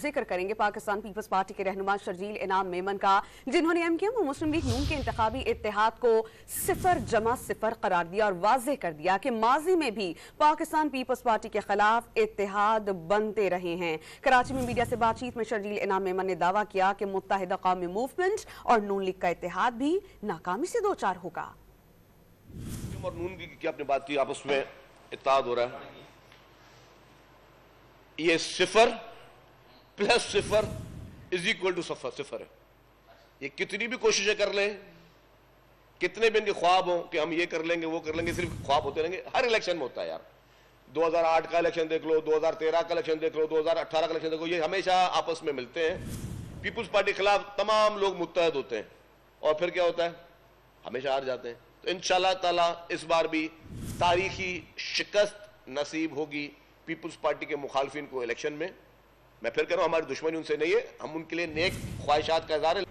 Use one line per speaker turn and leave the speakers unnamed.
ذکر کریں گے پاکستان پیپلز پارٹی کے رہنما شرجیل انعام میمن کا، جنہوں نے MKM و مسلم لیگ نون کے انتخابی اتحاد کو 0-0 قرار دیا اور واضح کر دیا کہ ماضی میں بھی پاکستان پیپلز پارٹی کے خلاف اتحاد بنتے رہے ہیں۔ کراچی میں میڈیا سے بات چیت میں شرجیل انعام میمن نے دعویٰ کیا کہ متحدہ قومی موومنٹ اور نون لیگ کا اتحاد بھی ناکامی سے دوچار ہوگا۔
اور نون لیگ کی آپ نے بات کی، آپس میں اتحاد ہو رہا ہے، یہ 0 + 0 = 0 ہے۔ یہ کتنی بھی کوششیں کر لیں، کتنے بھی ان کے خواب ہوں کہ ہم یہ کر لیں گے وہ کر لیں گے، صرف خواب ہوتے رہیں گے۔ ہر الیکشن میں ہوتا ہے یار، 2008 کا الیکشن دیکھ لو، 2013 کا الیکشن دیکھ لو، 2018 کا الیکشن دیکھ لو، یہ ہمیشہ آپس میں ملتے ہیں، پیپلز پارٹی کے خلاف تمام لوگ متحد ہوتے ہیں اور پھر کیا ہوتا ہے، ہمیشہ ہار جاتے ہیں۔ تو انشاءاللہ تعالیٰ اس بار بھی تاریخی شکست نصیب ہوگی پیپلز پارٹی کے مخالفین کو الیکشن میں۔ میں پھر کہہ رہا ہوں، ہماری دشمنی ان سے نہیں ہے، ہم ان کے لیے نیک خواہشات کا اظہار ہے۔